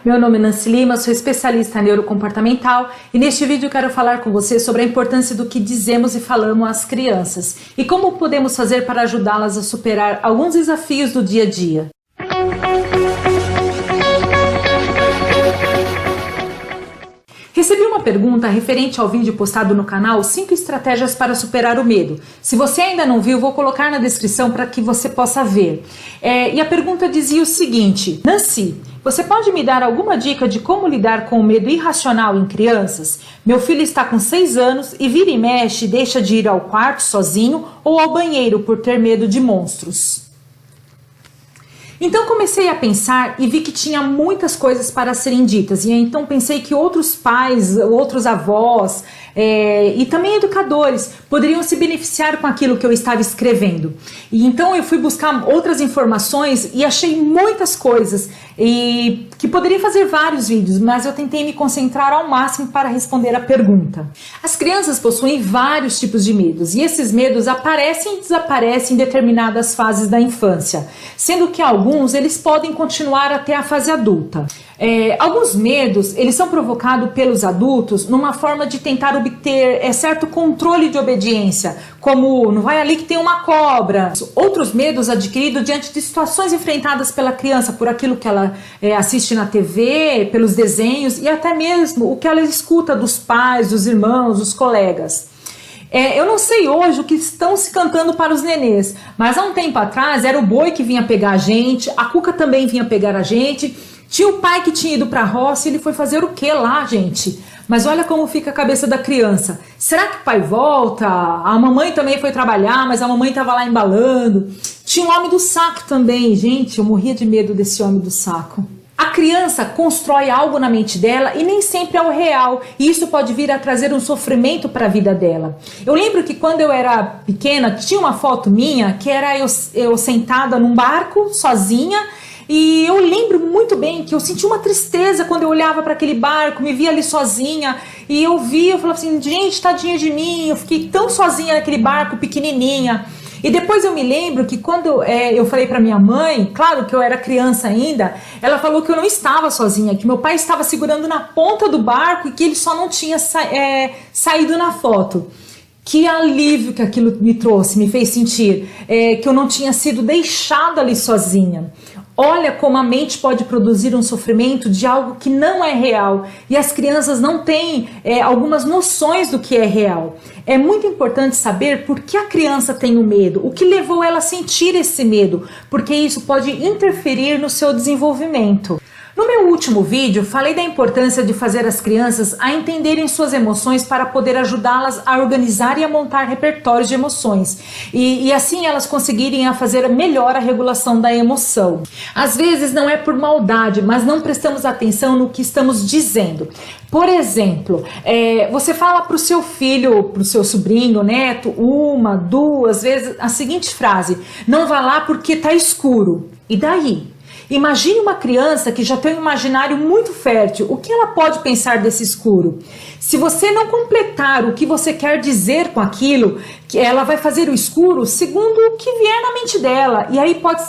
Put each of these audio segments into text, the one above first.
Meu nome é Nancy Lima, sou especialista em neurocomportamental e neste vídeo eu quero falar com você sobre a importância do que dizemos e falamos às crianças e como podemos fazer para ajudá-las a superar alguns desafios do dia a dia. Recebi uma pergunta referente ao vídeo postado no canal 5 estratégias para superar o medo. Se você ainda não viu, vou colocar na descrição para que você possa ver. E a pergunta dizia o seguinte: Nancy, você pode me dar alguma dica de como lidar com o medo irracional em crianças? Meu filho está com 6 anos e vira e mexe deixa de ir ao quarto sozinho ou ao banheiro por ter medo de monstros. Então comecei a pensar e vi que tinha muitas coisas para serem ditas, e então pensei que outros pais, outros avós e também educadores poderiam se beneficiar com aquilo que eu estava escrevendo. E então eu fui buscar outras informações e achei muitas coisas e que poderia fazer vários vídeos, mas eu tentei me concentrar ao máximo para responder a pergunta. As crianças possuem vários tipos de medos e esses medos aparecem e desaparecem em determinadas fases da infância, sendo que alguns eles podem continuar até a fase adulta. Alguns medos eles são provocados pelos adultos numa forma de tentar obter certo controle de obediência, como não vai ali que tem uma cobra. Outros medos adquiridos diante de situações enfrentadas pela criança, por aquilo que ela assiste na TV, pelos desenhos e até mesmo o que ela escuta dos pais, dos irmãos, dos colegas. Eu não sei hoje o que estão se cantando para os nenês, mas há um tempo atrás era o boi que vinha pegar a gente, a cuca também vinha pegar a gente, tinha o pai que tinha ido para a roça e ele foi fazer o que lá, gente? Mas olha como fica a cabeça da criança. Será que o pai volta? A mamãe também foi trabalhar, mas a mamãe estava lá embalando. Tinha um homem do saco também, gente, eu morria de medo desse homem do saco. A criança constrói algo na mente dela e nem sempre é o real, e isso pode vir a trazer um sofrimento para a vida dela. Eu lembro que quando eu era pequena, tinha uma foto minha que era eu sentada num barco sozinha, e eu lembro muito bem que eu senti uma tristeza quando eu olhava para aquele barco, me via ali sozinha, e eu falava assim, gente, tadinha de mim, eu fiquei tão sozinha naquele barco pequenininha. E depois eu me lembro que quando eu falei para minha mãe, claro que eu era criança ainda, ela falou que eu não estava sozinha, que meu pai estava segurando na ponta do barco e que ele só não tinha saído na foto. Que alívio que aquilo me trouxe, me fez sentir, que eu não tinha sido deixada ali sozinha. Olha como a mente pode produzir um sofrimento de algo que não é real e as crianças não têm algumas noções do que é real. É muito importante saber por que a criança tem o medo, o que levou ela a sentir esse medo, porque isso pode interferir no seu desenvolvimento. No meu último vídeo, falei da importância de fazer as crianças a entenderem suas emoções para poder ajudá-las a organizar e a montar repertórios de emoções e assim elas conseguirem a fazer melhor a regulação da emoção. Às vezes não é por maldade, mas não prestamos atenção no que estamos dizendo. Por exemplo, você fala para o seu filho, para o seu sobrinho, neto, 1, 2 vezes a seguinte frase: não vá lá porque tá escuro. E daí? Imagine uma criança que já tem um imaginário muito fértil. O que ela pode pensar desse escuro? Se você não completar o que você quer dizer com aquilo, que ela vai fazer o escuro segundo o que vier na mente dela. E aí pode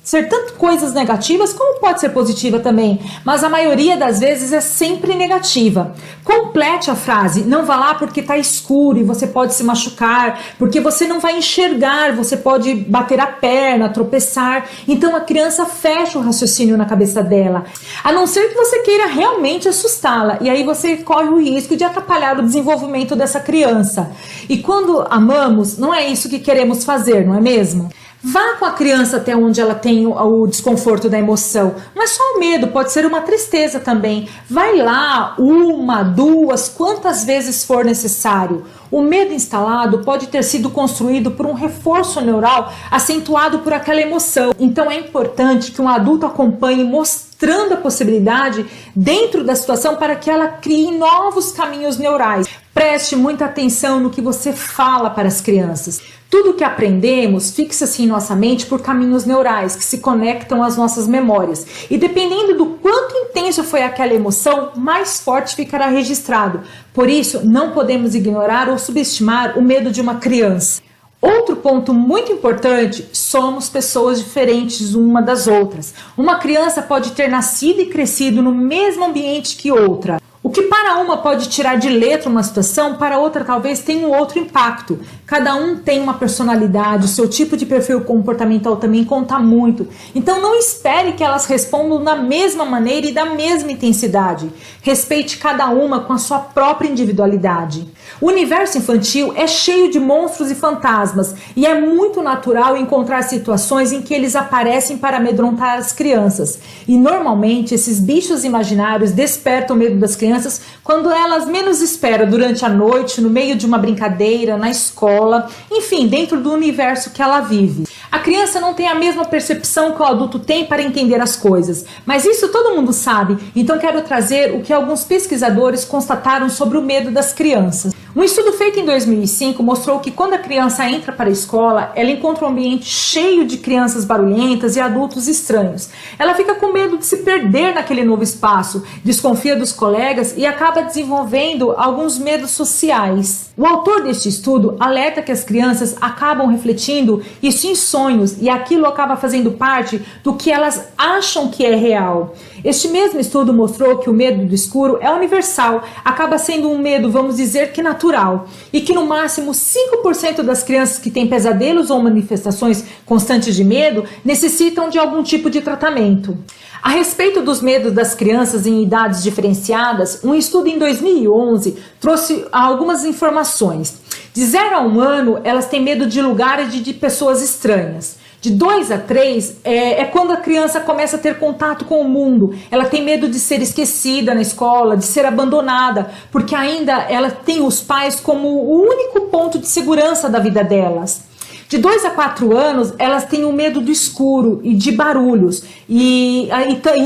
ser tanto coisas negativas como pode ser positiva também, mas a maioria das vezes é sempre negativa. Complete a frase: não vá lá porque está escuro e você pode se machucar, porque você não vai enxergar, você pode bater a perna, tropeçar. Então a criança fecha o raciocínio na cabeça dela, a não ser que você queira realmente assustá-la, e aí você corre o risco de atrapalhar o desenvolvimento dessa criança. E quando amamos, não é isso que queremos fazer, não é mesmo? Vá com a criança até onde ela tem o desconforto da emoção. Não é só o medo, pode ser uma tristeza também. Vai lá 1, 2, quantas vezes for necessário. O medo instalado pode ter sido construído por um reforço neural acentuado por aquela emoção. Então é importante que um adulto acompanhe mostrando a possibilidade dentro da situação para que ela crie novos caminhos neurais. Preste muita atenção no que você fala para as crianças. Tudo que aprendemos fixa-se em nossa mente por caminhos neurais que se conectam às nossas memórias. E dependendo do quanto intenso foi aquela emoção, mais forte ficará registrado. Por isso, não podemos ignorar ou subestimar o medo de uma criança. Outro ponto muito importante, somos pessoas diferentes uma das outras. Uma criança pode ter nascido e crescido no mesmo ambiente que outra. O que para uma pode tirar de letra uma situação, para outra talvez tenha um outro impacto. Cada um tem uma personalidade, o seu tipo de perfil comportamental também conta muito. Então não espere que elas respondam da mesma maneira e da mesma intensidade. Respeite cada uma com a sua própria individualidade. O universo infantil é cheio de monstros e fantasmas e é muito natural encontrar situações em que eles aparecem para amedrontar as crianças. E normalmente esses bichos imaginários despertam o medo das crianças quando elas menos esperam, durante a noite, no meio de uma brincadeira, na escola, enfim, dentro do universo que ela vive. A criança não tem a mesma percepção que o adulto tem para entender as coisas, mas isso todo mundo sabe, então quero trazer o que alguns pesquisadores constataram sobre o medo das crianças. Um estudo feito em 2005 mostrou que quando a criança entra para a escola, ela encontra um ambiente cheio de crianças barulhentas e adultos estranhos. Ela fica com medo de se perder naquele novo espaço, desconfia dos colegas e acaba desenvolvendo alguns medos sociais. O autor deste estudo alerta que as crianças acabam refletindo isso em sonhos e aquilo acaba fazendo parte do que elas acham que é real. Este mesmo estudo mostrou que o medo do escuro é universal, acaba sendo um medo, vamos dizer que natural, e que no máximo 5% das crianças que têm pesadelos ou manifestações constantes de medo necessitam de algum tipo de tratamento. A respeito dos medos das crianças em idades diferenciadas, um estudo em 2011 trouxe algumas informações. De 0 a 1 ano, elas têm medo de lugares e de pessoas estranhas. De 2 a 3 é quando a criança começa a ter contato com o mundo. Ela tem medo de ser esquecida na escola, de ser abandonada, porque ainda ela tem os pais como o único ponto de segurança da vida delas. De 2 a 4 anos, elas têm o medo do escuro e de barulhos. E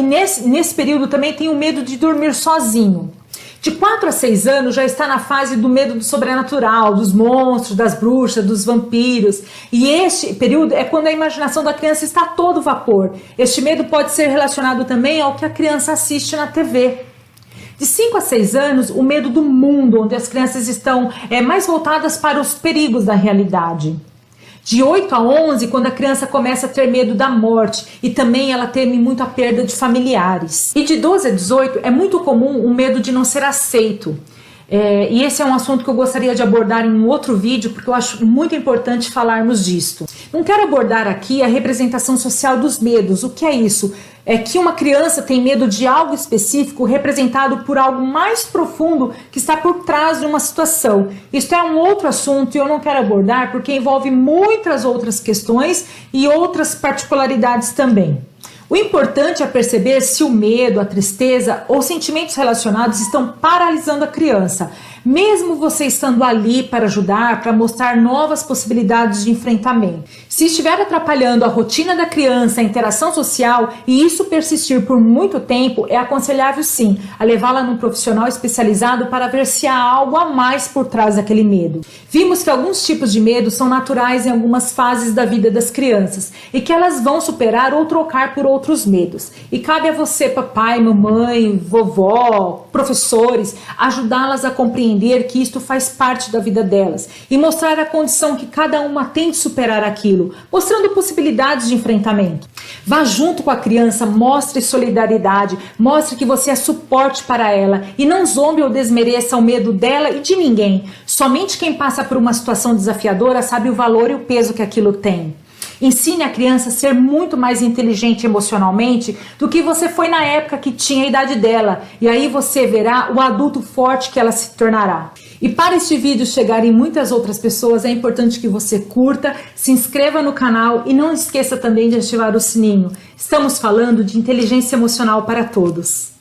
nesse período também tem o medo de dormir sozinho. De 4 a 6 anos já está na fase do medo do sobrenatural, dos monstros, das bruxas, dos vampiros. E este período é quando a imaginação da criança está a todo vapor. Este medo pode ser relacionado também ao que a criança assiste na TV. De 5 a 6 anos, o medo do mundo, onde as crianças estão mais voltadas para os perigos da realidade. De 8 a 11, quando a criança começa a ter medo da morte e também ela teme muito a perda de familiares. E de 12 a 18 é muito comum o medo de não ser aceito. E esse é um assunto que eu gostaria de abordar em um outro vídeo, porque eu acho muito importante falarmos disto. Não quero abordar aqui a representação social dos medos. O que é isso? É que uma criança tem medo de algo específico representado por algo mais profundo que está por trás de uma situação. Isso é um outro assunto e eu não quero abordar porque envolve muitas outras questões e outras particularidades também. O importante é perceber se o medo, a tristeza ou sentimentos relacionados estão paralisando a criança, mesmo você estando ali para ajudar, para mostrar novas possibilidades de enfrentamento. Se estiver atrapalhando a rotina da criança, a interação social, e isso persistir por muito tempo, é aconselhável sim a levá-la num profissional especializado para ver se há algo a mais por trás daquele medo. Vimos que alguns tipos de medo são naturais em algumas fases da vida das crianças e que elas vão superar ou trocar por outros medos. E cabe a você, papai, mamãe, vovó, professores, ajudá-las a compreender que isto faz parte da vida delas e mostrar a condição que cada uma tem de superar aquilo, mostrando possibilidades de enfrentamento. Vá junto com a criança, mostre solidariedade, mostre que você é suporte para ela e não zombe ou desmereça o medo dela e de ninguém. Somente quem passa por uma situação desafiadora sabe o valor e o peso que aquilo tem. Ensine a criança a ser muito mais inteligente emocionalmente do que você foi na época que tinha a idade dela. E aí você verá o adulto forte que ela se tornará. E para este vídeo chegar em muitas outras pessoas, é importante que você curta, se inscreva no canal e não esqueça também de ativar o sininho. Estamos falando de inteligência emocional para todos.